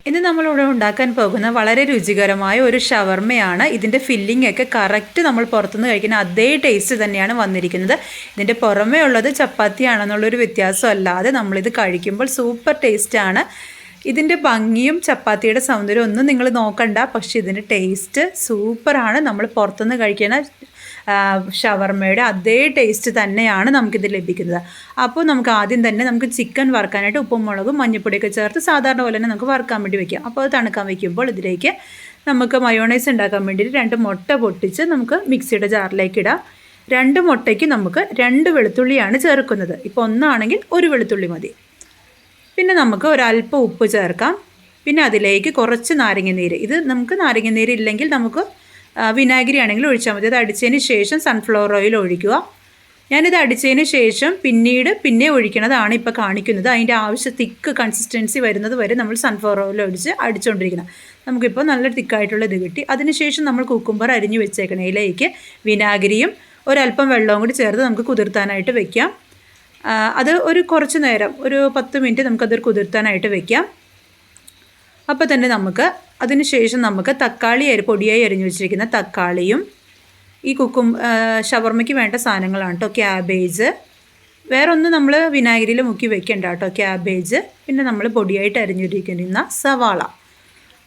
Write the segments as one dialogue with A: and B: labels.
A: ഇന്ന് നമ്മളിവിടെ ഉണ്ടാക്കാൻ പോകുന്ന വളരെ രുചികരമായ ഒരു ഷവർമ്മയാണ്. ഇതിൻ്റെ ഫില്ലിംഗ് ഒക്കെ കറക്റ്റ് നമ്മൾ പുറത്തുനിന്ന് കഴിക്കുന്ന അതേ ടേസ്റ്റ് തന്നെയാണ് വന്നിരിക്കുന്നത്. ഇതിൻ്റെ പുറമേ ഉള്ളത് ചപ്പാത്തിയാണെന്നുള്ളൊരു വ്യത്യാസം അല്ലാതെ നമ്മളിത് കഴിക്കുമ്പോൾ സൂപ്പർ ടേസ്റ്റാണ്. ഇതിൻ്റെ ഭംഗിയും ചപ്പാത്തിയുടെ സൗന്ദര്യം ഒന്നും നിങ്ങൾ നോക്കണ്ട, പക്ഷേ ഇതിൻ്റെ ടേസ്റ്റ് സൂപ്പറാണ്. നമ്മൾ പുറത്തുനിന്ന് കഴിക്കുന്ന ഷവർമ്മയുടെ അതേ ടേസ്റ്റ് തന്നെയാണ് നമുക്കിത് ലഭിക്കുന്നത്. അപ്പോൾ നമുക്ക് ആദ്യം തന്നെ നമുക്ക് ചിക്കൻ വറുക്കാനായിട്ട് ഉപ്പും മുളകും മഞ്ഞൾപ്പൊടിയൊക്കെ ചേർത്ത് സാധാരണ പോലെ തന്നെ നമുക്ക് വറുക്കാൻ വേണ്ടി വയ്ക്കാം. അപ്പോൾ അത് തണുക്കാൻ വയ്ക്കുമ്പോൾ ഇതിലേക്ക് നമുക്ക് മയോണൈസ് ഉണ്ടാക്കാൻ വേണ്ടിയിട്ട് 2 മുട്ട പൊട്ടിച്ച് നമുക്ക് മിക്സിയുടെ ജാറിലേക്ക് ഇടാം. 2 മുട്ടയ്ക്ക് നമുക്ക് 2 വെളുത്തുള്ളിയാണ് ചേർക്കുന്നത്. ഇപ്പോൾ ഒന്നാണെങ്കിൽ 1 വെളുത്തുള്ളി മതി. പിന്നെ നമുക്ക് ഒരല്പം ഉപ്പ് ചേർക്കാം. പിന്നെ അതിലേക്ക് കുറച്ച് നാരങ്ങനീര്. ഇത് നമുക്ക് നാരങ്ങനീര് ഇല്ലെങ്കിൽ നമുക്ക് വിനാഗിരി ആണെങ്കിൽ ഒഴിച്ചാൽ മതി. അത് അടിച്ചതിന് ശേഷം സൺഫ്ലവർ ഓയിൽ ഒഴിക്കുക. ഞാനിത് അടിച്ചതിന് ശേഷം പിന്നെ ഒഴിക്കണതാണ് ഇപ്പോൾ കാണിക്കുന്നത്. അതിൻ്റെ തിക്ക് കൺസിസ്റ്റൻസി വരുന്നത് വരെ നമ്മൾ സൺഫ്ലവർ ഓയിൽ ഒഴിച്ച് അടിച്ചുകൊണ്ടിരിക്കണം. നമുക്കിപ്പോൾ നല്ല തിക്കായിട്ടുള്ള ഇത് കിട്ടി. അതിനുശേഷം നമ്മൾ കുക്കുംബർ അരിഞ്ഞ് വെച്ചേക്കണതിലേക്ക് വിനാഗിരിയും ഒരല്പം വെള്ളവും കൂടി ചേർത്ത് നമുക്ക് കുതിർത്താനായിട്ട് വെക്കാം. അത് കുറച്ച് നേരം ഒരു 10 മിനിറ്റ് നമുക്കതൊരു കുതിർത്താനായിട്ട് വെക്കാം. അപ്പോൾ തന്നെ അതിന് ശേഷം നമുക്ക് തക്കാളി പൊടിയായി അരിഞ്ഞു വെച്ചിരിക്കുന്ന തക്കാളിയും ഈ ഷവർമ്മയ്ക്ക് വേണ്ട സാധനങ്ങളാണ് കേട്ടോ. ക്യാബേജ്, വേറെ ഒന്നും നമ്മൾ വിനാഗിരിയിൽ മുക്കി വെക്കേണ്ട കേട്ടോ. ക്യാബേജ്, പിന്നെ നമ്മൾ പൊടിയായിട്ട് അരിഞ്ഞിരിക്കുന്ന സവാള,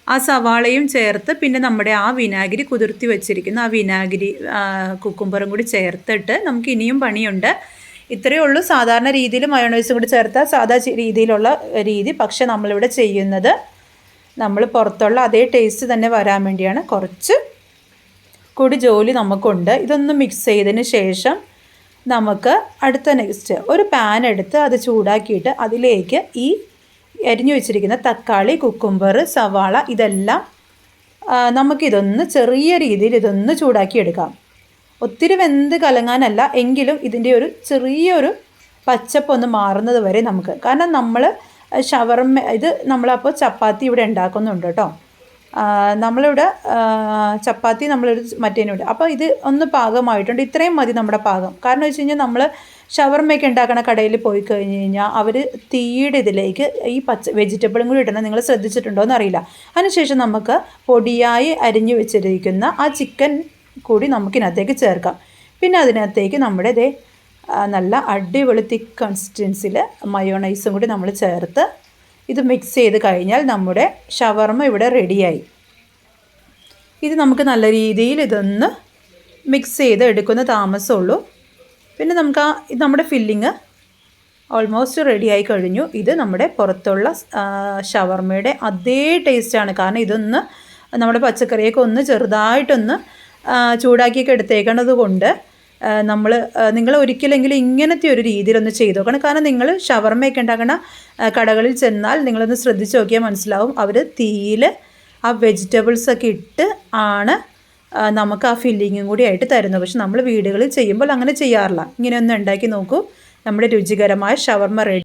A: ആ സവാളയും ചേർത്ത് പിന്നെ നമ്മുടെ ആ വിനാഗിരി കുതിർത്തി വെച്ചിരിക്കുന്ന ആ വിനാഗിരി കുക്കുംബറും കൂടി ചേർത്തിട്ട് നമുക്ക് ഇനിയും പണിയുണ്ട്. ഇത്രയേ ഉള്ളൂ. സാധാരണ രീതിയിൽ മയോണൈസും കൂടി ചേർത്താൽ സാധാ രീതിയിലുള്ള രീതി. പക്ഷേ നമ്മളിവിടെ ചെയ്യുന്നത് നമ്മൾ പുറത്തുള്ള അതേ ടേസ്റ്റ് തന്നെ വരാൻ വേണ്ടിയാണ്. കുറച്ച് കൂടി ജോലി നമുക്കുണ്ട്. ഇതൊന്ന് മിക്സ് ചെയ്തതിന് ശേഷം നമുക്ക് നെക്സ്റ്റ് ഒരു പാൻ എടുത്ത് അത് ചൂടാക്കിയിട്ട് അതിലേക്ക് ഈ അരിഞ്ഞു വെച്ചിരിക്കുന്ന തക്കാളി, കുക്കുംബർ, സവാള ഇതെല്ലാം നമുക്കിതൊന്ന് ചെറിയ രീതിയിൽ ഇതൊന്ന് ചൂടാക്കിയെടുക്കാം. ഒത്തിരി വെന്ത് കലങ്ങാനല്ല, എങ്കിലും ഇതിൻ്റെ ഒരു ചെറിയൊരു പച്ചപ്പൊന്ന് മാറുന്നത് വരെ നമുക്ക്. കാരണം നമ്മൾ ഷവർമ്മ നമ്മളപ്പോൾ ചപ്പാത്തി ഇവിടെ ഉണ്ടാക്കുന്നുണ്ട് കേട്ടോ. നമ്മളിവിടെ ചപ്പാത്തി മറ്റേനുണ്ട്. അപ്പോൾ ഇത് ഒന്ന് പാകമായിട്ടുണ്ട്. ഇത്രയും മതി നമ്മുടെ പാകം. കാരണം വെച്ച് കഴിഞ്ഞാൽ നമ്മൾ ഷവർമ്മയൊക്കെ ഉണ്ടാക്കണ കടയിൽ പോയി കഴിഞ്ഞ് കഴിഞ്ഞാൽ അവർ തീയുടെ ഇതിലേക്ക് ഈ വെജിറ്റബിളും കൂടി ഇടണം. നിങ്ങൾ ശ്രദ്ധിച്ചിട്ടുണ്ടോ എന്നറിയില്ല. അതിനുശേഷം നമുക്ക് പൊടിയായി അരിഞ്ഞു വെച്ചിരിക്കുന്ന ആ ചിക്കൻ കൂടി നമുക്കിനകത്തേക്ക് ചേർക്കാം. പിന്നെ അതിനകത്തേക്ക് നമ്മുടെ നല്ല അടിപൊളി തിക്ക് കൺസിസ്റ്റൻസിയിൽ മയോണൈസും കൂടി നമ്മൾ ചേർത്ത് ഇത് മിക്സ് ചെയ്ത് കഴിഞ്ഞാൽ നമ്മുടെ ഷവർമ്മ ഇവിടെ റെഡിയായി. ഇത് നമുക്ക് നല്ല രീതിയിൽ ഇതൊന്ന് മിക്സ് ചെയ്ത് എടുക്കുന്ന താമസമുള്ളൂ. പിന്നെ നമുക്ക് നമ്മുടെ ഫില്ലിങ് ഓൾമോസ്റ്റ് റെഡിയായി കഴിഞ്ഞു. ഇത് നമ്മുടെ പുറത്തുള്ള ഷവർമ്മയുടെ അതേ ടേസ്റ്റാണ്. കാരണം ഇതൊന്ന് നമ്മുടെ പച്ചക്കറിയൊക്കെ ഒന്ന് ചെറുതായിട്ടൊന്ന് ചൂടാക്കിയൊക്കെ എടുത്തേക്കണത് കൊണ്ട് നിങ്ങൾ ഒരിക്കലെങ്കിലും ഇങ്ങനത്തെ ഒരു രീതിയിലൊന്ന് ചെയ്ത് നോക്കണം. കാരണം നിങ്ങൾ ഷവർമ്മയൊക്കെ ഉണ്ടാക്കുന്ന കടകളിൽ ചെന്നാൽ നിങ്ങളൊന്ന് ശ്രദ്ധിച്ച് നോക്കിയാൽ മനസ്സിലാവും. അവർ തീയിൽ ആ വെജിറ്റബിൾസൊക്കെ ഇട്ട് ആണ് നമുക്ക് ആ ഫില്ലിങ്ങും കൂടി ആയിട്ട് തരുന്നത്. പക്ഷെ നമ്മൾ വീടുകളിൽ ചെയ്യുമ്പോൾ അങ്ങനെ ചെയ്യാറില്ല. ഇങ്ങനെ ഒന്ന് ഉണ്ടാക്കി നോക്കൂ. നമ്മുടെ രുചികരമായ ഷവർമ്മ റെഡി.